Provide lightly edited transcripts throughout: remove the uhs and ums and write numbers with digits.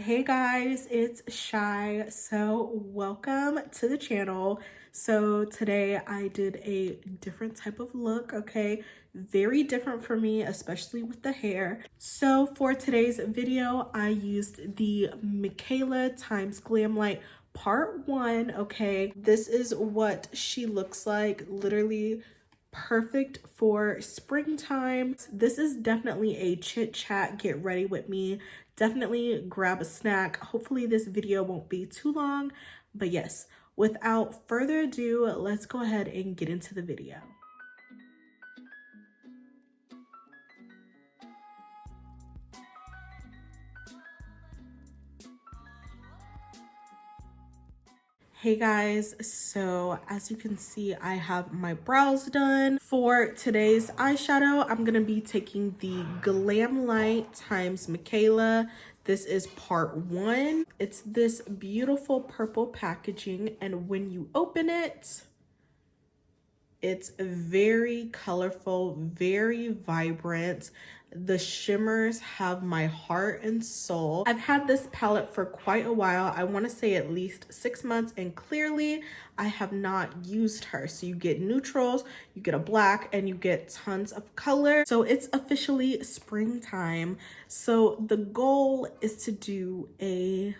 Hey guys, it's Chey. So welcome to the channel. So today I did a different type of look, okay? Very different for me, especially with the hair. So for today's video, I used the Mikayla times Glamlite part 1, okay? This is what she looks like, literally perfect for springtime. This is definitely a chit chat, get ready with me. Definitely grab a snack. Hopefully this video won't be too long, but yes, without further ado, let's go ahead and get into the video. Hey guys, so as you can see, I have my brows done. For today's eyeshadow, I'm gonna be taking the Glamlite times Mikayla. This is part 1. It's this beautiful purple packaging, and when you open it, it's very colorful, very vibrant. The shimmers have my heart and soul. I've had this palette for quite a while. I want to say at least 6 months, and clearly I have not used her. So you get neutrals, you get a black, and you get tons of color. So it's officially springtime. So the goal is to do a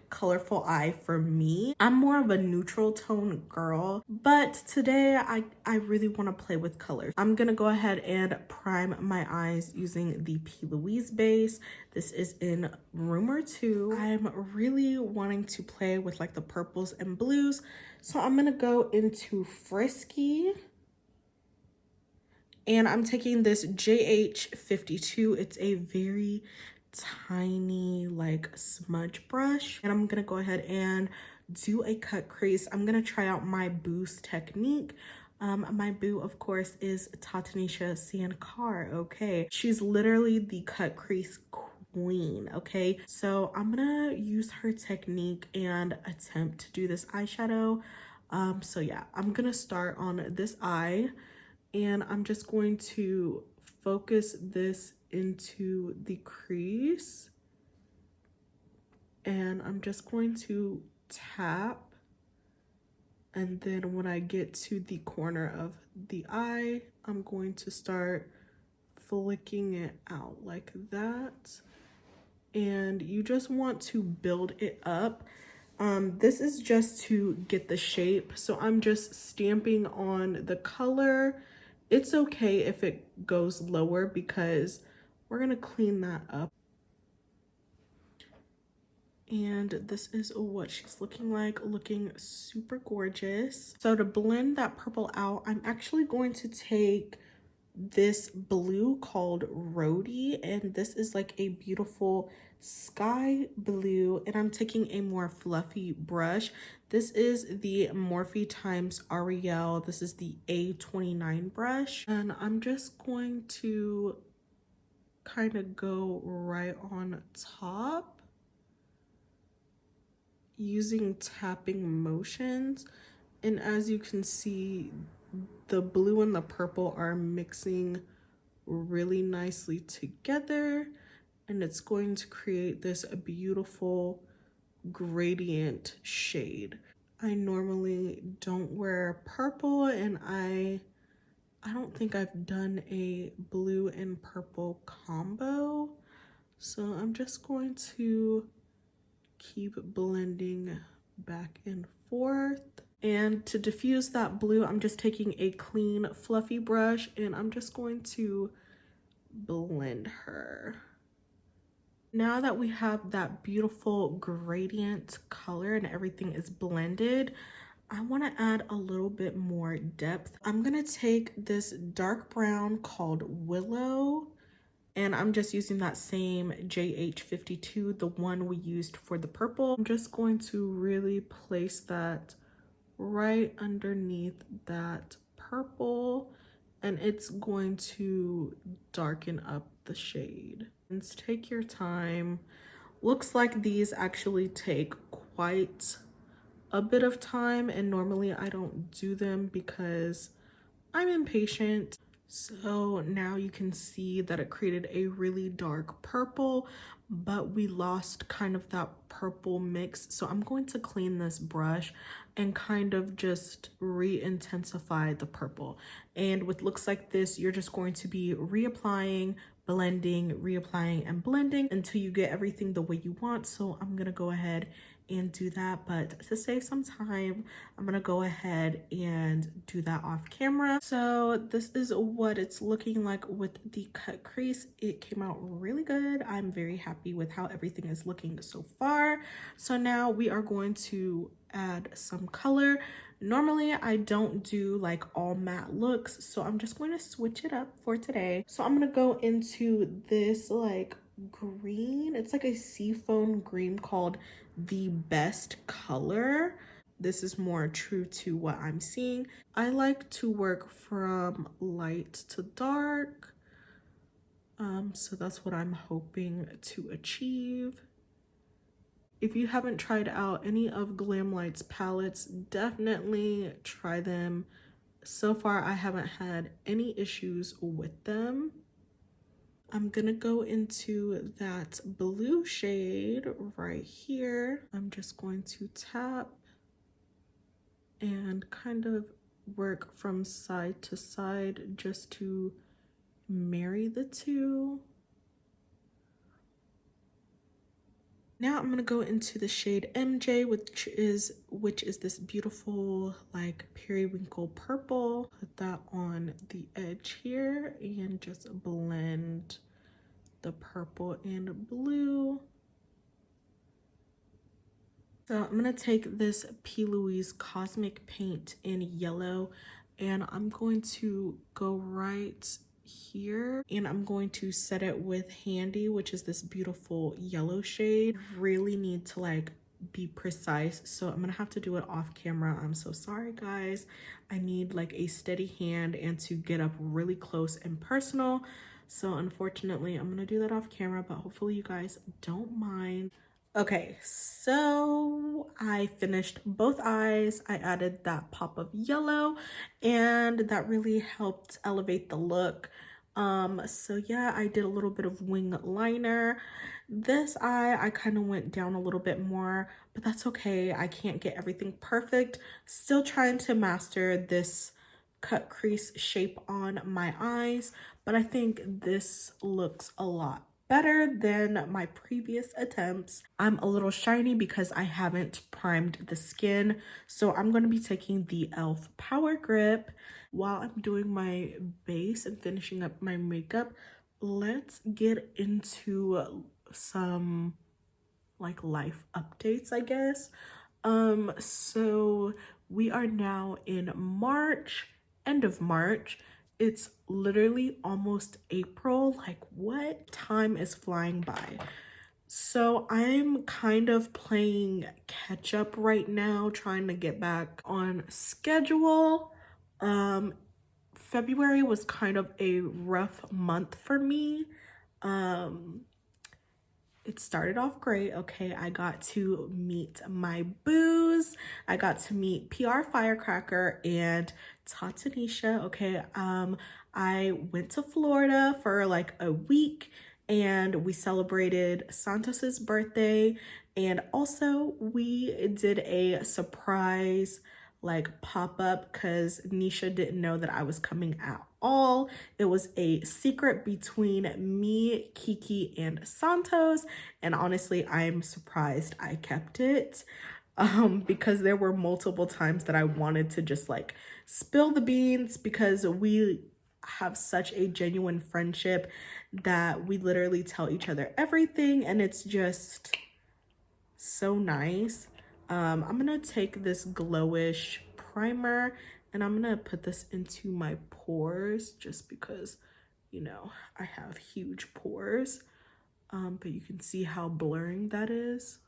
colorful eye for me. I'm more of a neutral tone girl, but today I really want to play with colors. I'm gonna go ahead and prime my eyes using the PLOUISE base. This is in RUMOUR 2. I'm really wanting to play with like the purples and blues, so I'm gonna go into Frisky. And I'm taking this JH52. It's a very tiny like smudge brush, and I'm gonna go ahead and do a cut crease. I'm gonna try out my boo's technique. My boo, of course, is Tatanisha Sankar, okay? She's literally the cut crease queen, okay? So I'm gonna use her technique and attempt to do this eyeshadow. So yeah, I'm gonna start on this eye, and I'm just going to focus this into the crease, and I'm just going to tap, and then when I get to the corner of the eye, I'm going to start flicking it out like that. And you just want to build it up. This is just to get the shape, so I'm just stamping on the color. It's okay if it goes lower because we're gonna clean that up. And this is what she's looking like, looking super gorgeous. So to blend that purple out, I'm actually going to take this blue called Rhody, and this is like a beautiful sky blue, and I'm taking a more fluffy brush. This is the Morphe times Ariel. This is the A29 brush, and I'm just going to kind of go right on top using tapping motions. And as you can see, the blue and the purple are mixing really nicely together, and it's going to create this beautiful gradient shade. I normally don't wear purple, and I don't think I've done a blue and purple combo, so I'm just going to keep blending back and forth. And to diffuse that blue, I'm just taking a clean fluffy brush, and I'm just going to blend her. Now that we have that beautiful gradient color and everything is blended, I want to add a little bit more depth. I'm gonna take this dark brown called Willow, and I'm just using that same JH52, the one we used for the purple. I'm just going to really place that right underneath that purple, and it's going to darken up the shade. And take your time. Looks like these actually take quite a bit of time, and normally I don't do them because I'm impatient. So now you can see that it created a really dark purple. but we lost kind of that purple mix. So I'm going to clean this brush and kind of just re-intensify the purple. And with looks like this, you're just going to be reapplying, blending, reapplying, and blending until you get everything the way you want. So I'm gonna go ahead and do that, but to save some time, I'm gonna go ahead and do that off camera. So this is what it's looking like with the cut crease. It came out really good. I'm very happy with how everything is looking so far. So now we are going to add some color. Normally I don't do like all matte looks, so I'm just going to switch it up for today. So I'm gonna go into this like green, it's like a seafoam green called the Best Color. This is more true to what I'm seeing. I like to work from light to dark, so that's what I'm hoping to achieve. If you haven't tried out any of Glamlite's palettes, definitely try them. So far I haven't had any issues with them. I'm gonna go into that blue shade right here. I'm just going to tap and kind of work from side to side just to marry the two. Now I'm gonna go into the shade MJ, which is this beautiful like periwinkle purple. Put that on the edge here and just blend the purple and blue. So I'm gonna take this PLOUISE Cosmic Paint in yellow and I'm going to go right here and I'm going to set it with Handy, which is this beautiful yellow shade. Really need to like be precise, so I'm gonna have to do it off camera. I'm so sorry guys. I need like a steady hand and to get up really close and personal. So unfortunately I'm gonna do that off camera, but hopefully you guys don't mind. Okay, so I finished both eyes. I added that pop of yellow and that really helped elevate the look. So yeah, I did a little bit of wing liner. This eye, I kind of went down a little bit more, but that's okay. I can't get everything perfect. Still trying to master this cut crease shape on my eyes, but I think this looks a lot better than my previous attempts. I'm a little shiny because I haven't primed the skin, so I'm going to be taking the e.l.f. Power Grip. While I'm doing my base and finishing up my makeup, let's get into some like life updates, I guess. So we are now in March, end of March. It's literally almost April. Like, what? Time is flying by. So I'm kind of playing catch up right now, trying to get back on schedule. February was kind of a rough month for me. It started off great. Okay, I got to meet my boos. I got to meet PR Firecracker and Tatanisha. Okay, I went to Florida for like a week and we celebrated Santos's birthday, and also we did a surprise like pop-up because Nisha didn't know that I was coming at all. It was a secret between me, Kiki, and Santos, and honestly I'm surprised I kept it because there were multiple times that I wanted to just like spill the beans, because we have such a genuine friendship that we literally tell each other everything, and it's just so nice. I'm gonna take this glowish primer and I'm gonna put this into my pores just because, you know, I have huge pores. But you can see how blurring that is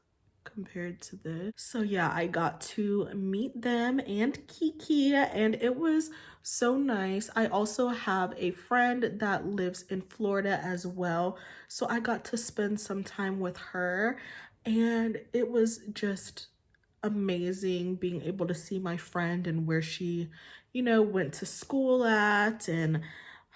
compared to this. So yeah, I got to meet them and Kiki and it was so nice. I also have a friend that lives in Florida as well, so I got to spend some time with her and it was just amazing being able to see my friend and where she, you know, went to school at and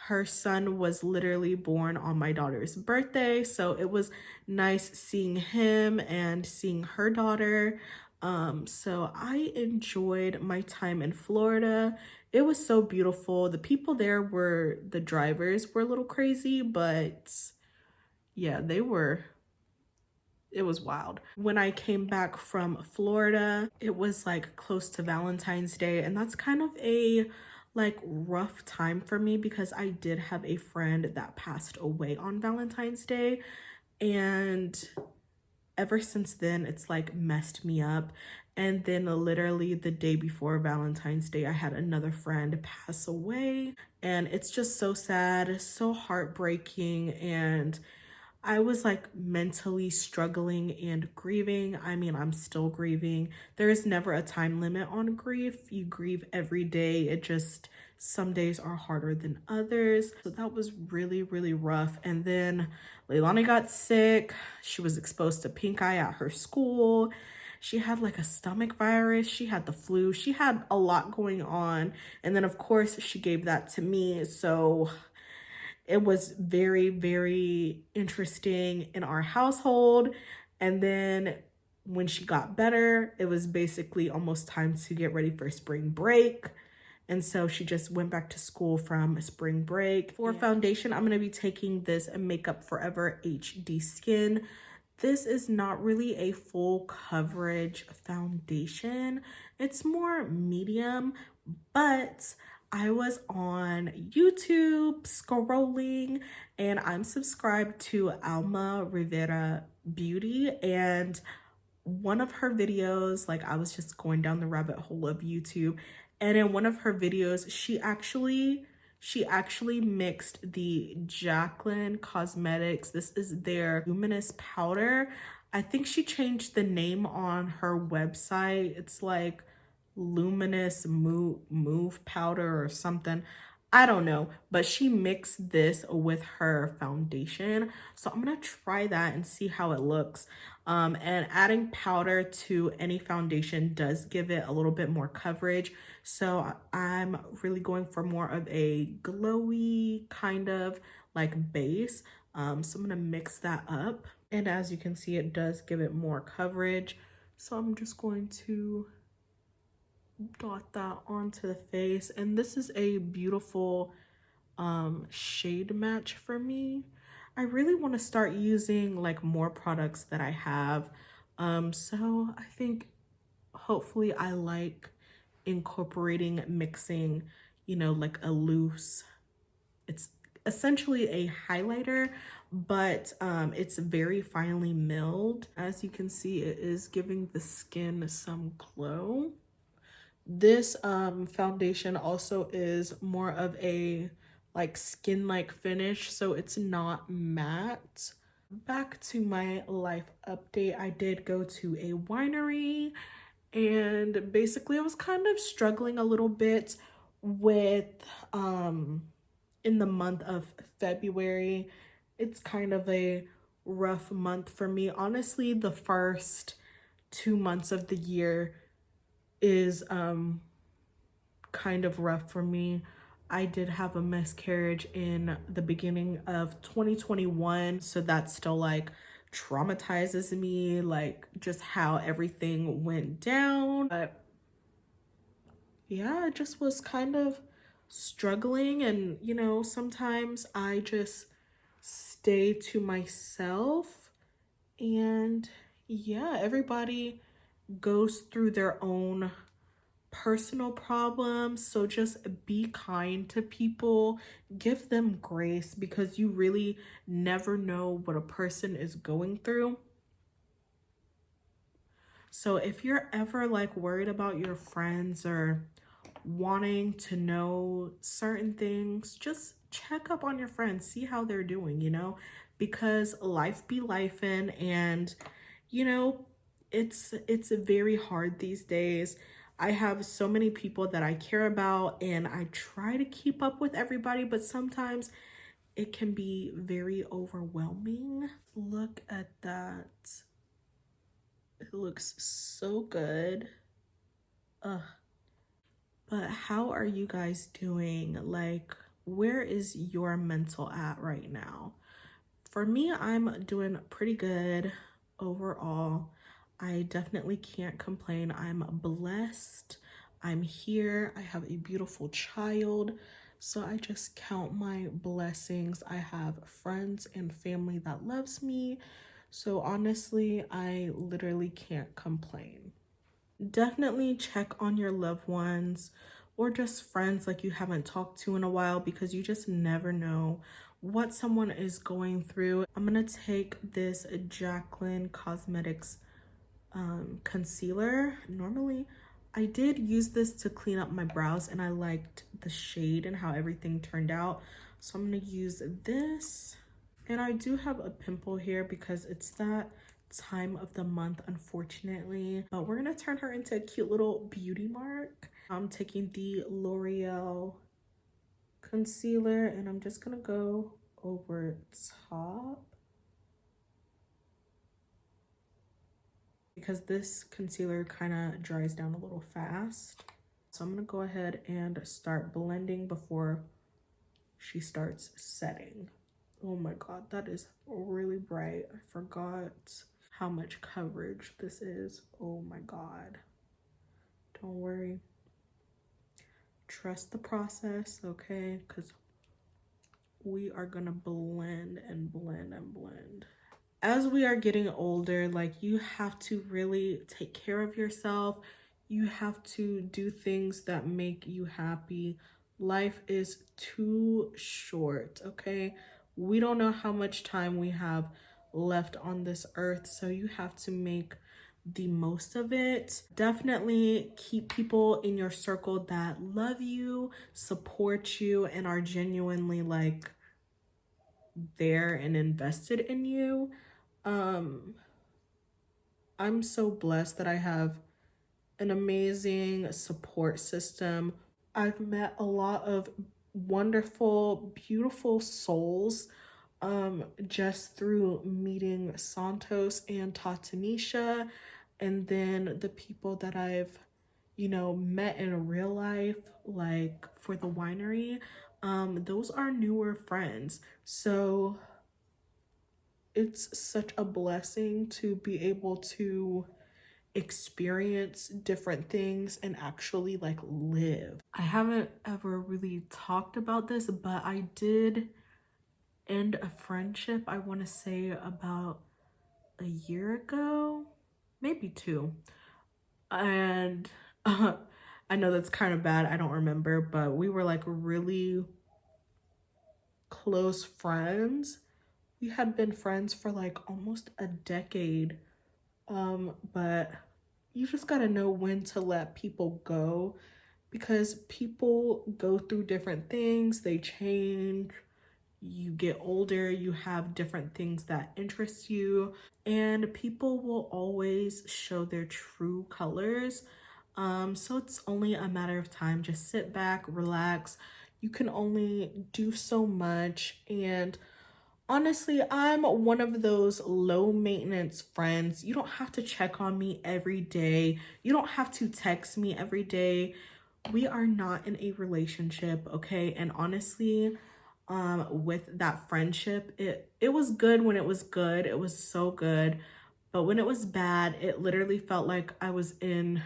her son was literally born on my daughter's birthday, so it was nice seeing him and seeing her daughter. So I enjoyed my time in Florida. It was so beautiful. The people there were, the drivers were a little crazy, but yeah, it was wild. When I came back from Florida, it was like close to Valentine's Day, and that's kind of a like rough time for me because I did have a friend that passed away on Valentine's Day, and ever since then it's like messed me up. And then literally the day before Valentine's Day, I had another friend pass away, and it's just so sad, so heartbreaking, and I was like mentally struggling and grieving. I mean, I'm still grieving. There is never a time limit on grief. You grieve every day. It just, some days are harder than others. So that was really, really rough. And then Leilani got sick. She was exposed to pink eye at her school. She had like a stomach virus. She had the flu. She had a lot going on. And then of course she gave that to me. So it was very, very interesting in our household. And then when she got better, it was basically almost time to get ready for spring break. And so she just went back to school from spring break. For foundation, I'm going to be taking this Makeup Forever HD Skin. This is not really a full coverage foundation. It's more medium, but I was on YouTube scrolling and I'm subscribed to Alma Rivera Beauty, and one of her videos, like I was just going down the rabbit hole of YouTube, and in one of her videos, she actually mixed the JACLYN Cosmetics. This is their luminous powder. I think she changed the name on her website. It's like luminous move powder or something, I don't know, but she mixed this with her foundation, so I'm gonna try that and see how it looks. And adding powder to any foundation does give it a little bit more coverage, so I'm really going for more of a glowy kind of like base. So I'm gonna mix that up, and as you can see, it does give it more coverage, so I'm just going to dot that onto the face. And this is a beautiful shade match for me. I really want to start using like more products that I have, so I think hopefully I like incorporating mixing, you know, like a loose, it's essentially a highlighter, but it's very finely milled. As you can see, it is giving the skin some glow. This foundation also is more of a like skin-like finish, so it's not matte. Back to my life update, I did go to a winery, and basically I was kind of struggling a little bit with in the month of February. It's kind of a rough month for me. Honestly, the first 2 months of the year is kind of rough for me. I did have a miscarriage in the beginning of 2021, so that still like traumatizes me, like just how everything went down. But yeah, I just was kind of struggling, and you know, sometimes I just stay to myself, and yeah, everybody goes through their own personal problems, so just be kind to people, give them grace, because you really never know what a person is going through. So if you're ever like worried about your friends or wanting to know certain things, just check up on your friends, see how they're doing, you know, because life be lifing, and you know, it's very hard these days. I have so many people that I care about, and I try to keep up with everybody, but sometimes it can be very overwhelming. Look at that. It looks so good. Ugh. But how are you guys doing? Like, where is your mental at right now? For me, I'm doing pretty good overall. I definitely can't complain. I'm blessed. I'm here. I have a beautiful child. So I just count my blessings. I have friends and family that loves me. So honestly, I literally can't complain. Definitely check on your loved ones or just friends like you haven't talked to in a while, because you just never know what someone is going through. I'm gonna take this JACLYN Cosmetics concealer. Normally I did use this to clean up my brows and I liked the shade and how everything turned out, so I'm gonna use this. And I do have a pimple here because it's that time of the month, unfortunately, but we're gonna turn her into a cute little beauty mark. I'm taking the L'Oreal concealer and I'm just gonna go over top, because this concealer kind of dries down a little fast. So I'm gonna go ahead and start blending before she starts setting. Oh my god, that is really bright. I forgot how much coverage this is. Oh my god. Don't worry. Trust the process, okay? Because we are gonna blend and blend and blend. As we are getting older, like, you have to really take care of yourself. You have to do things that make you happy. Life is too short, okay? We don't know how much time we have left on this earth, so you have to make the most of it. Definitely keep people in your circle that love you, support you, and are genuinely like there and invested in you. I'm so blessed that I have an amazing support system. I've met a lot of wonderful, beautiful souls just through meeting Santos and Tatanisha, and then the people that I've, you know, met in real life, like for the winery. Those are newer friends. So it's such a blessing to be able to experience different things and actually like live. I haven't ever really talked about this, but I did end a friendship, I want to say about a year ago, maybe 2. And I know that's kind of bad, I don't remember, but we were like really close friends. We had been friends for like almost a decade. But you just gotta know when to let people go, because people go through different things, they change, you get older, you have different things that interest you, and people will always show their true colors. So it's only a matter of time. Just sit back, relax. You can only do so much, and honestly, I'm one of those low maintenance friends. You don't have to check on me every day. You don't have to text me every day. We are not in a relationship, okay? And honestly, with that friendship, it was good when it was good. It was so good. But when it was bad, it literally felt like I was in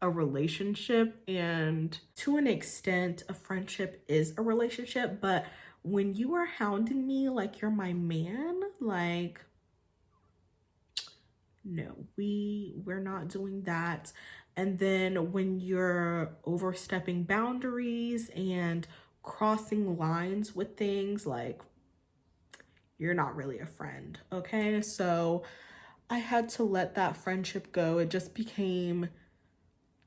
a relationship, and to an extent a friendship is a relationship, but when you are hounding me like you're my man, like, no, we're not doing that. And then when you're overstepping boundaries and crossing lines with things, like, you're not really a friend, okay? So I had to let that friendship go. It just became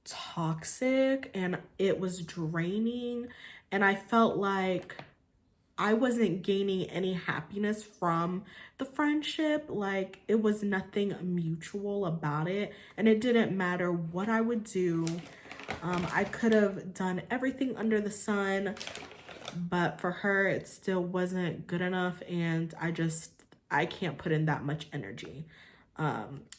toxic and it was draining, and I felt like I wasn't gaining any happiness from the friendship. Like, it was nothing mutual about it, and it didn't matter what I would do. I could have done everything under the sun, but for her it still wasn't good enough, and I can't put in that much energy.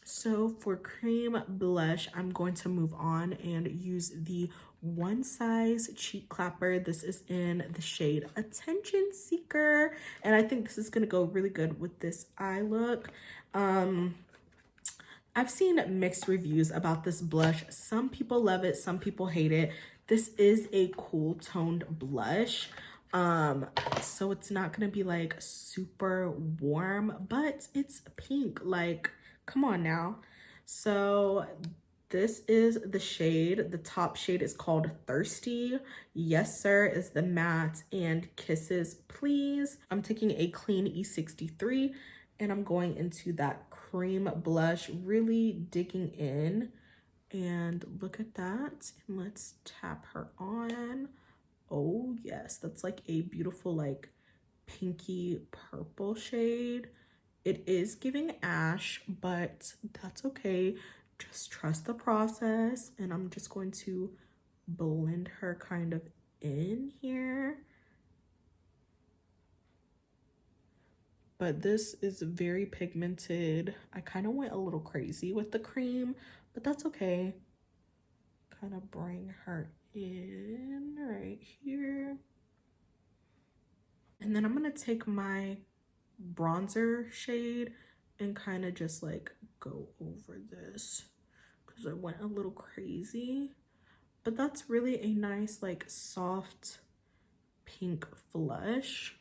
So for cream blush, I'm going to move on and use the One Size Cheek Clapper. This is in the shade Attention Seeker, and I think this is gonna go really good with this eye look. I've seen mixed reviews about this blush. Some people love it, some people hate it. This is a cool toned blush. So it's not gonna be like super warm, but it's pink. Like, come on now. So this is the shade. The top shade is called Thirsty. Yes Sir is the matte, and Kisses Please. I'm taking a clean E63 and I'm going into that cream blush, really digging in. And look at that. And let's tap her on. Oh yes, that's like a beautiful like pinky purple shade. It is giving ash, but that's okay. Just trust the process. And I'm just going to blend her kind of in here. But this is very pigmented. I kind of went a little crazy with the cream, but that's okay. Kind of bring her in right here. And then I'm gonna take my bronzer shade and kind of just like go over this because I went a little crazy. But that's really a nice like soft pink flush.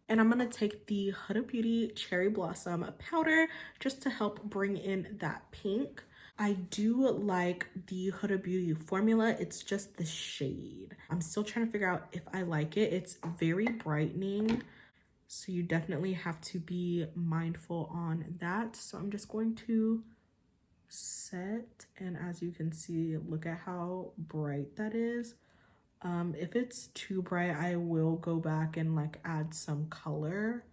And I'm gonna take the Huda Beauty Cherry Blossom powder just to help bring in that pink. I do like the Huda Beauty formula. It's just the shade. I'm still trying to figure out if I like it. It's very brightening, so you definitely have to be mindful on that. So I'm just going to set, and as you can see, look at how bright that is. If it's too bright, I will go back and like add some color.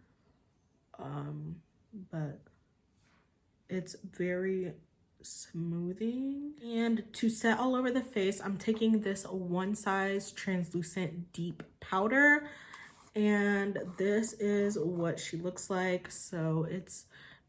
But it's very smoothing. And to set all over the face, I'm taking this One Size translucent deep powder, and this is what she looks like. So it's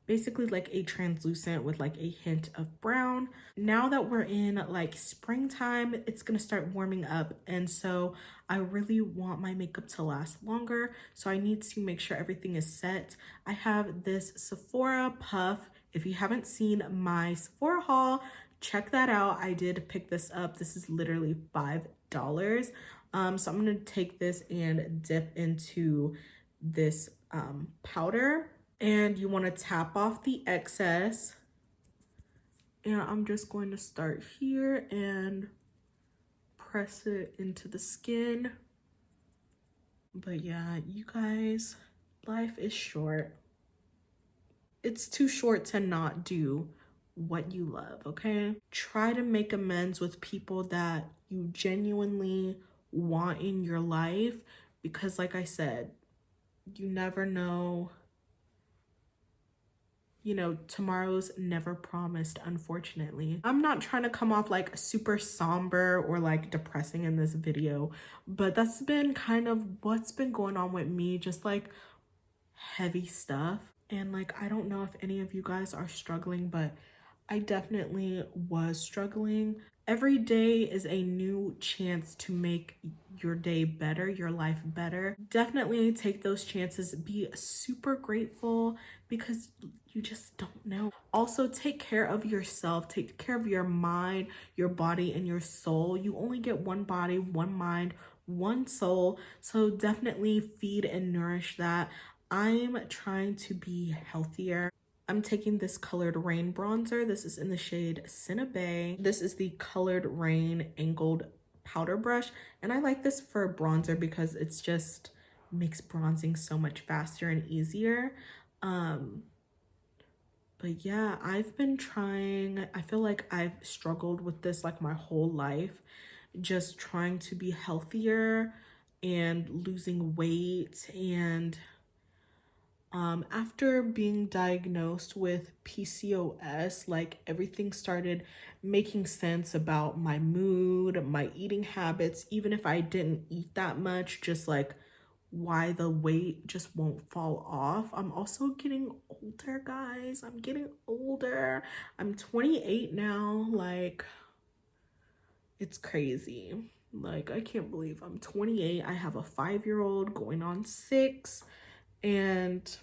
basically like a translucent with like a hint of brown. Now that we're in like springtime, it's gonna start warming up, and so I really want my makeup to last longer, so I need to make sure everything is set. I have this Sephora puff. If you haven't seen my Sephora haul, check that out. I did pick this up. This is literally $5. So I'm gonna take this and dip into this powder, and you want to tap off the excess. And I'm just going to start here and press it into the skin. But yeah, you guys, life is short. It's too short to not do what you love, okay? Try to make amends with people that you genuinely want in your life, because like I said, you never know. You know, tomorrow's never promised, unfortunately. I'm not trying to come off like super somber or like depressing in this video, but that's been kind of what's been going on with me, just like heavy stuff. And like, I don't know if any of you guys are struggling, but I definitely was struggling. Every day is a new chance to make your day better, your life better. Definitely take those chances. Be super grateful, because you just don't know. Also, take care of yourself. Take care of your mind, your body, and your soul. You only get one body, one mind, one soul. So definitely feed and nourish that. I'm trying to be healthier. I'm taking this Colored Rain bronzer. This is in the shade Cinnabe. This is the Colored Rain angled powder brush, and I like this for bronzer because it's just makes bronzing so much faster and easier. But yeah, I've been trying. I feel like I've struggled with this like my whole life, just trying to be healthier and losing weight. And after being diagnosed with PCOS, like everything started making sense about my mood, my eating habits, even if I didn't eat that much, just like why the weight just won't fall off. I'm also getting older, guys. I'm getting older. I'm 28 now. Like, it's crazy. Like, I can't believe I'm 28. I have a 5-year-old going on 6, and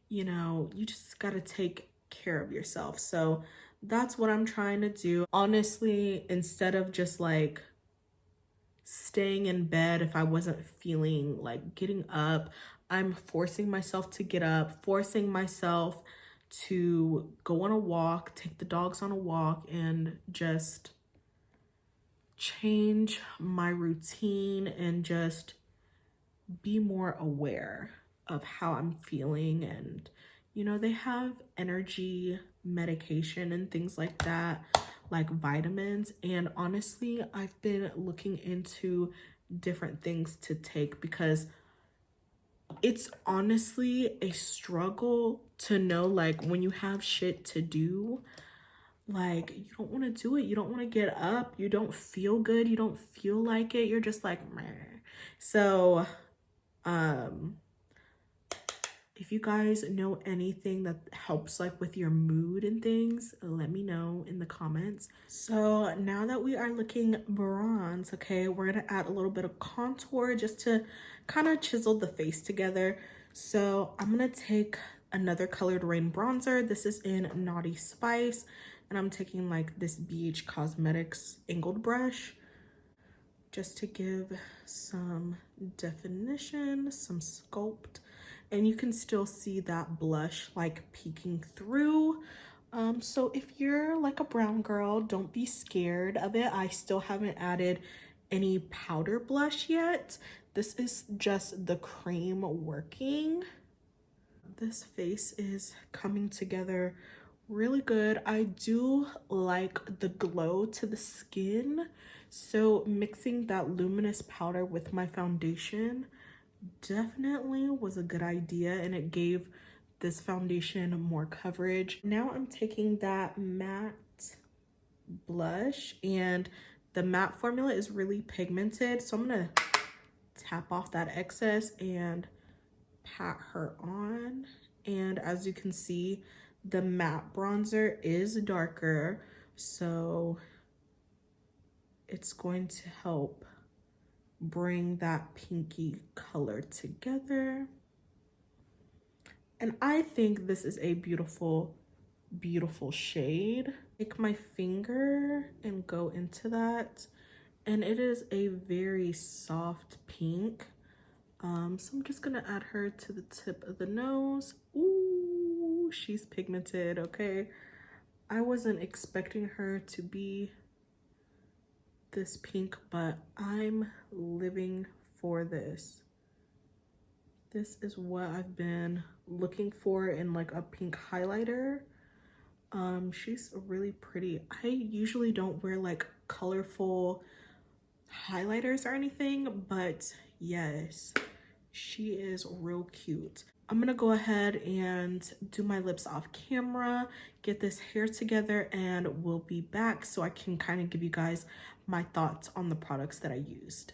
you know, you just gotta take care of yourself. So that's what I'm trying to do. Honestly, instead of just like staying in bed if I wasn't feeling like getting up, I'm forcing myself to get up, forcing myself to go on a walk, take the dogs on a walk, and just change my routine and just be more aware of how I'm feeling. And you know, they have energy medication and things like that, like vitamins, and honestly I've been looking into different things to take because it's honestly a struggle to know, like, when you have shit to do, like, you don't want to do it, you don't want to get up, you don't feel good, you don't feel like it, you're just like meh. So if you guys know anything that helps like with your mood and things, let me know in the comments. So now that we are looking bronze, okay, we're gonna add a little bit of contour just to kind of chisel the face together. So I'm gonna take another Colored Rain bronzer. This is in Naughty Spice, and I'm taking like this BH Cosmetics angled brush just to give some definition, some sculpt, and you can still see that blush like peeking through. So if you're like a brown girl, don't be scared of it. I still haven't added any powder blush yet. This is just the cream working. This face is coming together really good. I do like the glow to the skin, so mixing that luminous powder with my foundation definitely was a good idea, and it gave this foundation more coverage. Now I'm taking that matte blush, and the matte formula is really pigmented, so I'm gonna tap off that excess and pat her on. And as you can see, the matte bronzer is darker, so it's going to help bring that pinky color together. And I think this is a beautiful, beautiful shade. Take my finger and go into that, and it is a very soft pink. So I'm just gonna add her to the tip of the nose. Ooh, she's pigmented, okay? I wasn't expecting her to be this pink, but I'm living for this. This is what I've been looking for in like a pink highlighter. She's really pretty. I usually don't wear like colorful highlighters or anything, but yes, she is real cute. I'm gonna go ahead and do my lips off camera, get this hair together, and we'll be back so I can kind of give you guys my thoughts on the products that I used.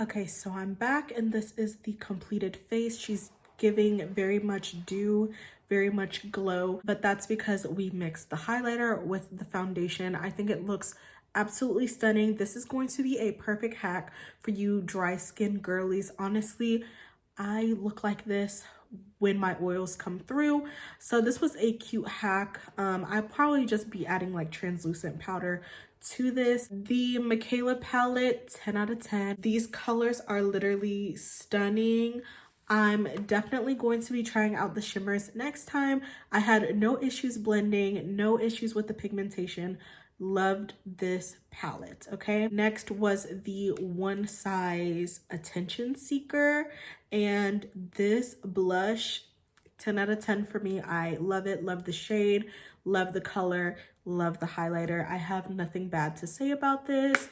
Okay, so I'm back, and this is the completed face. She's giving very much dew, very much glow, but that's because we mixed the highlighter with the foundation. I think it looks absolutely stunning. This is going to be a perfect hack for you dry skin girlies. Honestly, I look like this when my oils come through, so this was a cute hack. I'll probably just be adding like translucent powder to this. The Mikayla palette, 10 out of 10. These colors are literally stunning. I'm definitely going to be trying out the shimmers next time. I had no issues blending, no issues with the pigmentation. Loved this palette. Okay, next was the One Size Attention Seeker, and this blush, 10 out of 10 for me. I love it, love the shade, love the color, love the highlighter. I have nothing bad to say about this.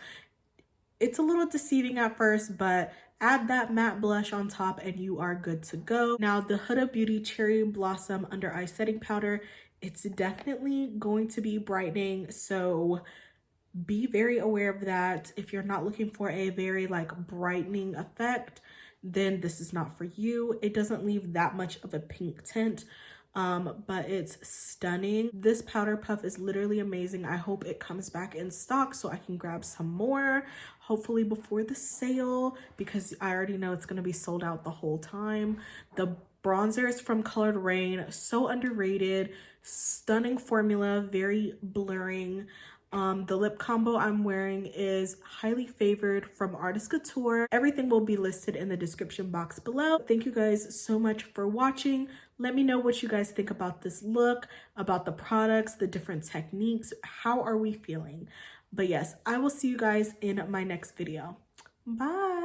It's a little deceiving at first, but add that matte blush on top and you are good to go. Now the Huda Beauty Cherry Blossom Under Eye Setting Powder, it's definitely going to be brightening, so be very aware of that. If you're not looking for a very like brightening effect, then this is not for you. It doesn't leave that much of a pink tint, but it's stunning. This powder puff is literally amazing. I hope it comes back in stock so I can grab some more, hopefully before the sale, because I already know it's going to be sold out the whole time. The bronzers from Colored Rain, so underrated, stunning formula, very blurring. The lip combo I'm wearing is Highly Favored from Artist Couture. Everything will be listed in the description box below. Thank you guys so much for watching. Let me know what you guys think about this look, about the products, the different techniques. How are we feeling? But yes, I will see you guys in my next video. Bye.